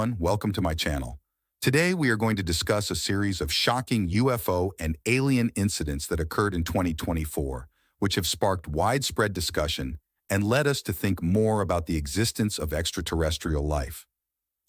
everyone, welcome to my channel. Today we are going to discuss a series of shocking UFO and alien incidents that occurred in 2024, which have sparked widespread discussion and led us to think more about the existence of extraterrestrial life.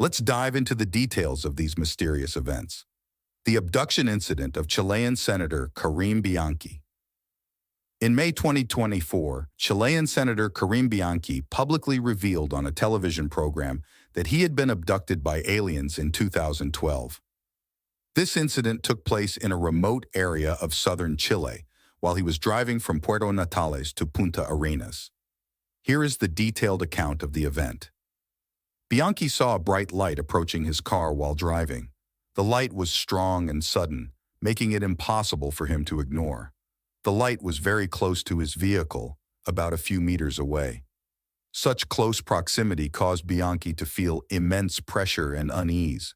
Let's dive into the details of these mysterious events. The abduction incident of Chilean Senator Karim Bianchi. In May 2024, Chilean Senator Karim Bianchi publicly revealed on a television program that he had been abducted by aliens in 2012. This incident took place in a remote area of southern Chile while he was driving from Puerto Natales to Punta Arenas. Here is the detailed account of the event. Bianchi saw a bright light approaching his car while driving. The light was strong and sudden, making it impossible for him to ignore. The light was very close to his vehicle, about a few meters away. Such close proximity caused Bianchi to feel immense pressure and unease.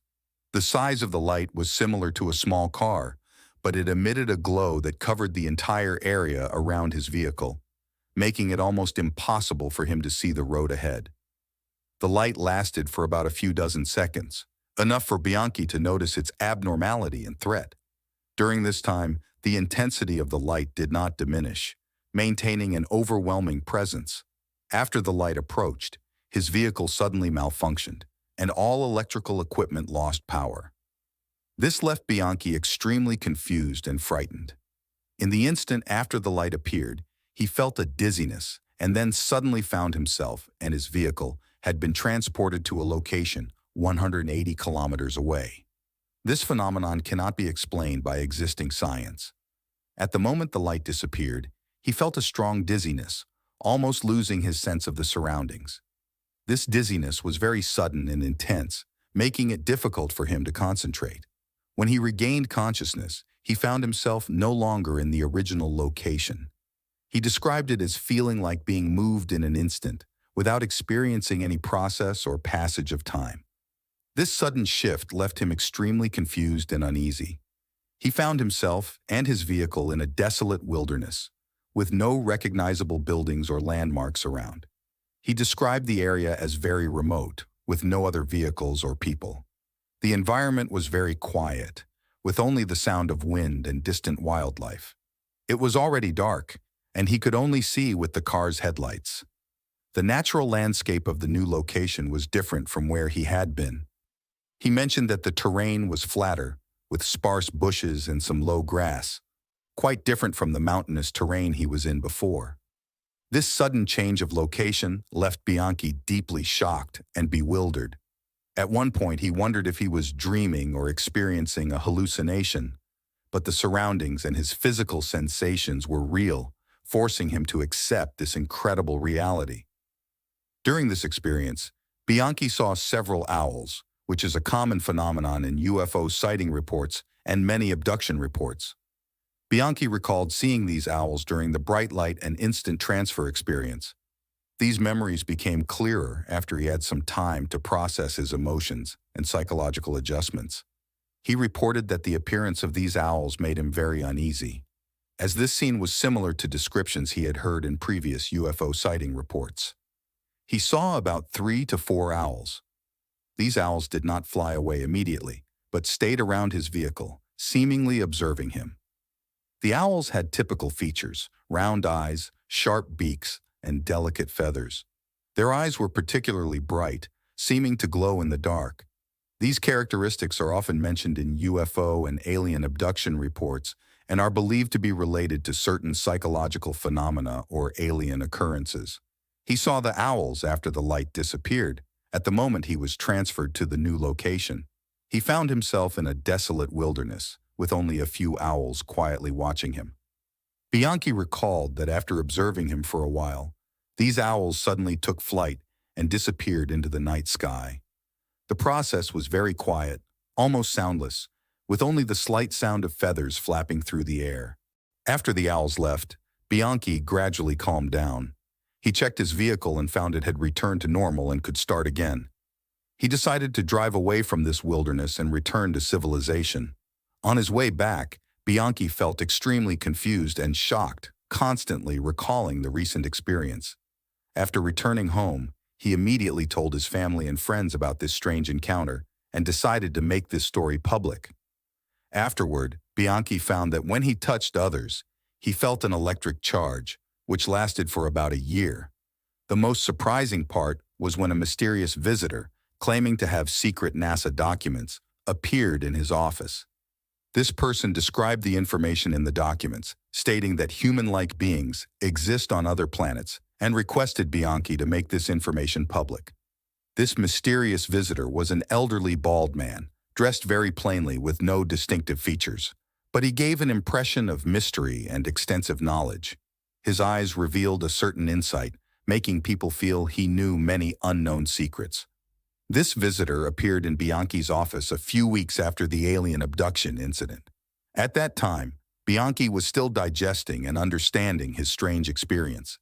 The size of the light was similar to a small car, but it emitted a glow that covered the entire area around his vehicle, making it almost impossible for him to see the road ahead. The light lasted for about a few dozen seconds, enough for Bianchi to notice its abnormality and threat. During this time, the intensity of the light did not diminish, maintaining an overwhelming presence. After the light approached, his vehicle suddenly malfunctioned, and all electrical equipment lost power. This left Bianchi extremely confused and frightened. In the instant after the light appeared, he felt a dizziness and then suddenly found himself and his vehicle had been transported to a location 180 kilometers away. This phenomenon cannot be explained by existing science. At the moment the light disappeared, he felt a strong dizziness, almost losing his sense of the surroundings. This dizziness was very sudden and intense, making it difficult for him to concentrate. When he regained consciousness, he found himself no longer in the original location. He described it as feeling like being moved in an instant, without experiencing any process or passage of time. This sudden shift left him extremely confused and uneasy. He found himself and his vehicle in a desolate wilderness, with no recognizable buildings or landmarks around. He described the area as very remote, with no other vehicles or people. The environment was very quiet, with only the sound of wind and distant wildlife. It was already dark, and he could only see with the car's headlights. The natural landscape of the new location was different from where he had been. He mentioned that the terrain was flatter, with sparse bushes and some low grass, quite different from the mountainous terrain he was in before. This sudden change of location left Bianchi deeply shocked and bewildered. At one point, he wondered if he was dreaming or experiencing a hallucination, but the surroundings and his physical sensations were real, forcing him to accept this incredible reality. During this experience, Bianchi saw several owls, which is a common phenomenon in UFO sighting reports and many abduction reports. Bianchi recalled seeing these owls during the bright light and instant transfer experience. These memories became clearer after he had some time to process his emotions and psychological adjustments. He reported that the appearance of these owls made him very uneasy, as this scene was similar to descriptions he had heard in previous UFO sighting reports. He saw about 3 to 4 owls. These owls did not fly away immediately, but stayed around his vehicle, seemingly observing him. The owls had typical features: round eyes, sharp beaks, and delicate feathers. Their eyes were particularly bright, seeming to glow in the dark. These characteristics are often mentioned in UFO and alien abduction reports and are believed to be related to certain psychological phenomena or alien occurrences. He saw the owls after the light disappeared. At the moment he was transferred to the new location, he found himself in a desolate wilderness, with only a few owls quietly watching him. Bianchi recalled that after observing him for a while, these owls suddenly took flight and disappeared into the night sky. The process was very quiet, almost soundless, with only the slight sound of feathers flapping through the air. After the owls left, Bianchi gradually calmed down. He checked his vehicle and found it had returned to normal and could start again. He decided to drive away from this wilderness and return to civilization. On his way back, Bianchi felt extremely confused and shocked, constantly recalling the recent experience. After returning home, He immediately told his family and friends about this strange encounter and decided to make this story public. Afterward, Bianchi found that when he touched others, he felt an electric charge, which lasted for about a year. The most surprising part was when a mysterious visitor, claiming to have secret NASA documents, appeared in his office. This person described the information in the documents, stating that human-like beings exist on other planets, and requested Bianchi to make this information public. This mysterious visitor was an elderly bald man, dressed very plainly with no distinctive features, but he gave an impression of mystery and extensive knowledge. His eyes revealed a certain insight, making people feel he knew many unknown secrets. This visitor appeared in Bianchi's office a few weeks after the alien abduction incident. At that time, Bianchi was still digesting and understanding his strange experience.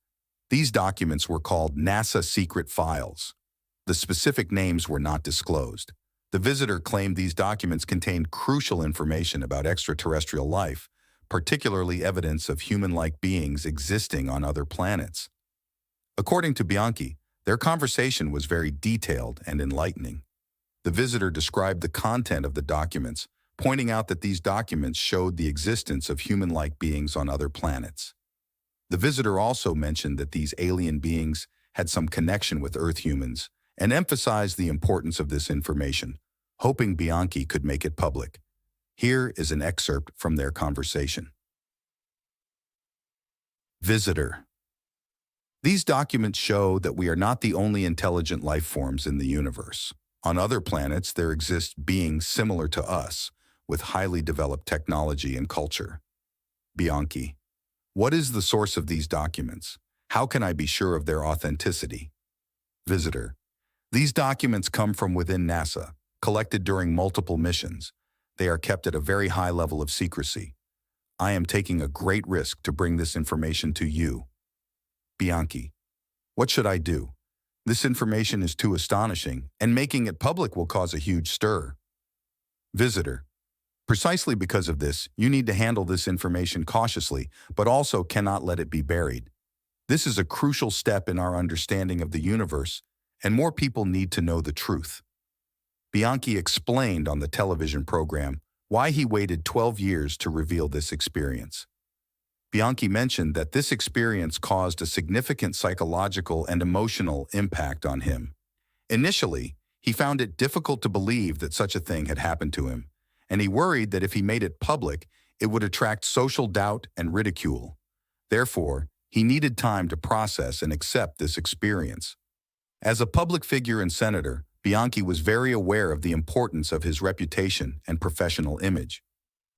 These documents were called NASA secret files. The specific names were not disclosed. The visitor claimed these documents contained crucial information about extraterrestrial life, particularly evidence of human-like beings existing on other planets. According to Bianchi, their conversation was very detailed and enlightening. The visitor described the content of the documents, pointing out that these documents showed the existence of human-like beings on other planets. The visitor also mentioned that these alien beings had some connection with Earth humans and emphasized the importance of this information, hoping Bianchi could make it public. Here is an excerpt from their conversation. Visitor: These documents show that we are not the only intelligent life forms in the universe. On other planets, there exist beings similar to us, with highly developed technology and culture. Bianchi: What is the source of these documents? How can I be sure of their authenticity? Visitor: These documents come from within NASA, collected during multiple missions. They are kept at a very high level of secrecy. I am taking a great risk to bring this information to you. Bianchi: What should I do? This information is too astonishing, and making it public will cause a huge stir. Visitor: Precisely because of this, you need to handle this information cautiously, but also cannot let it be buried. This is a crucial step in our understanding of the universe, and more people need to know the truth. Bianchi explained on the television program why he waited 12 years to reveal this experience. Bianchi mentioned that this experience caused a significant psychological and emotional impact on him. Initially, he found it difficult to believe that such a thing had happened to him, and he worried that if he made it public, it would attract social doubt and ridicule. Therefore, he needed time to process and accept this experience. As a public figure and senator, Bianchi was very aware of the importance of his reputation and professional image.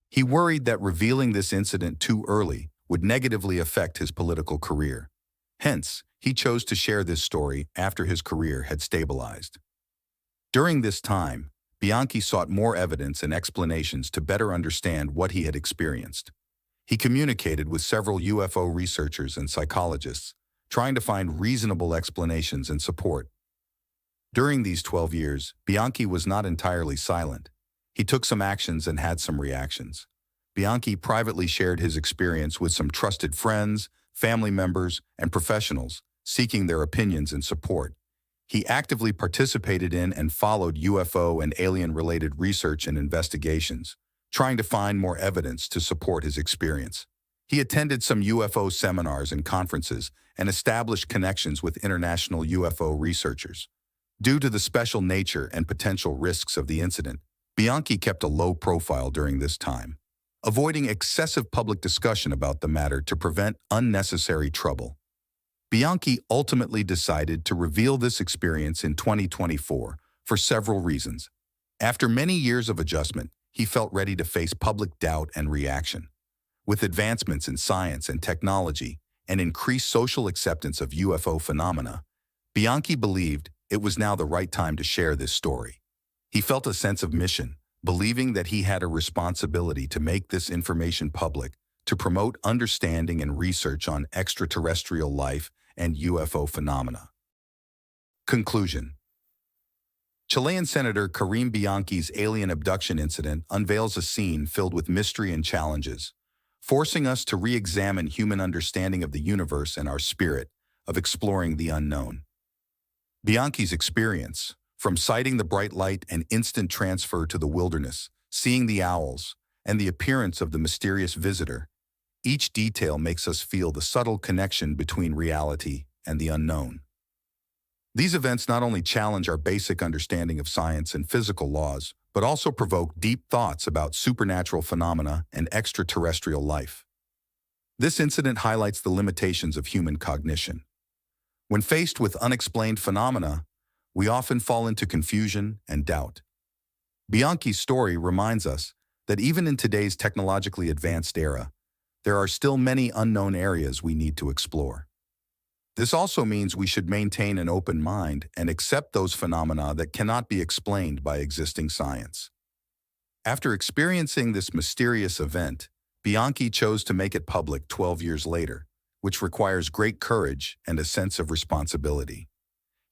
He worried that revealing this incident too early would negatively affect his political career. Hence, he chose to share this story after his career had stabilized. During this time, Bianchi sought more evidence and explanations to better understand what he had experienced. He communicated with several UFO researchers and psychologists, trying to find reasonable explanations and support. During these 12 years, Bianchi was not entirely silent. He took some actions and had some reactions. Bianchi privately shared his experience with some trusted friends, family members, and professionals, seeking their opinions and support. He actively participated in and followed UFO and alien-related research and investigations, trying to find more evidence to support his experience. He attended some UFO seminars and conferences and established connections with international UFO researchers. Due to the special nature and potential risks of the incident, Bianchi kept a low profile during this time, avoiding excessive public discussion about the matter to prevent unnecessary trouble. Bianchi ultimately decided to reveal this experience in 2024 for several reasons. After many years of adjustment, he felt ready to face public doubt and reaction. With advancements in science and technology and increased social acceptance of UFO phenomena, Bianchi believed it was now the right time to share this story. He felt a sense of mission, believing that he had a responsibility to make this information public to promote understanding and research on extraterrestrial life and UFO phenomena. Conclusion: Chilean Senator Karim Bianchi's alien abduction incident unveils a scene filled with mystery and challenges, forcing us to re-examine human understanding of the universe and our spirit of exploring the unknown. Bianchi's experience, from sighting the bright light and instant transfer to the wilderness, seeing the owls, and the appearance of the mysterious visitor, each detail makes us feel the subtle connection between reality and the unknown. These events not only challenge our basic understanding of science and physical laws, but also provoke deep thoughts about supernatural phenomena and extraterrestrial life. This incident highlights the limitations of human cognition. When faced with unexplained phenomena, we often fall into confusion and doubt. Bianchi's story reminds us that even in today's technologically advanced era, there are still many unknown areas we need to explore. This also means we should maintain an open mind and accept those phenomena that cannot be explained by existing science. After experiencing this mysterious event, Bianchi chose to make it public 12 years later, which requires great courage and a sense of responsibility.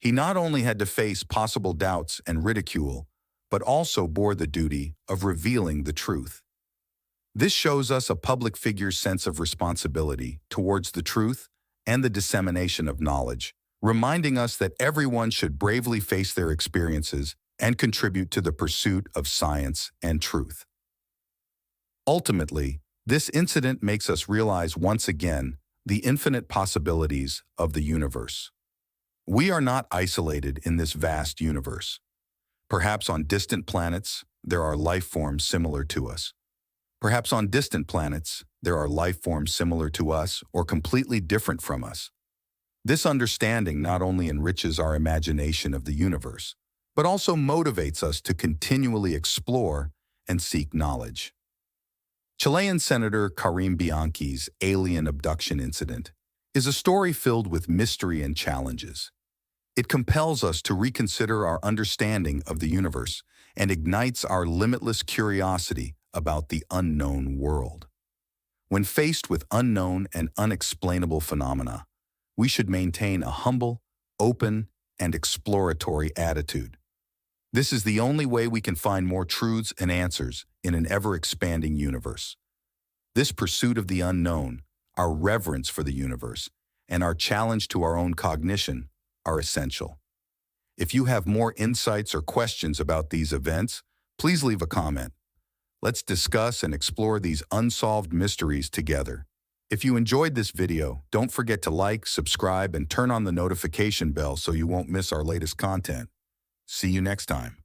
He not only had to face possible doubts and ridicule, but also bore the duty of revealing the truth. This shows us a public figure's sense of responsibility towards the truth and the dissemination of knowledge, reminding us that everyone should bravely face their experiences and contribute to the pursuit of science and truth. Ultimately, this incident makes us realize once again the infinite possibilities of the universe. We are not isolated in this vast universe. Perhaps on distant planets, there are life forms similar to us. Perhaps on distant planets, there are life forms similar to us or completely different from us. This understanding not only enriches our imagination of the universe, but also motivates us to continually explore and seek knowledge. Chilean Senator Karim Bianchi's alien abduction incident is a story filled with mystery and challenges. It compels us to reconsider our understanding of the universe and ignites our limitless curiosity about the unknown world. When faced with unknown and unexplainable phenomena, we should maintain a humble, open, and exploratory attitude. This is the only way we can find more truths and answers in an ever-expanding universe. This pursuit of the unknown, our reverence for the universe, and our challenge to our own cognition are essential. If you have more insights or questions about these events, please leave a comment. Let's discuss and explore these unsolved mysteries together. If you enjoyed this video, don't forget to like, subscribe, and turn on the notification bell so you won't miss our latest content. See you next time.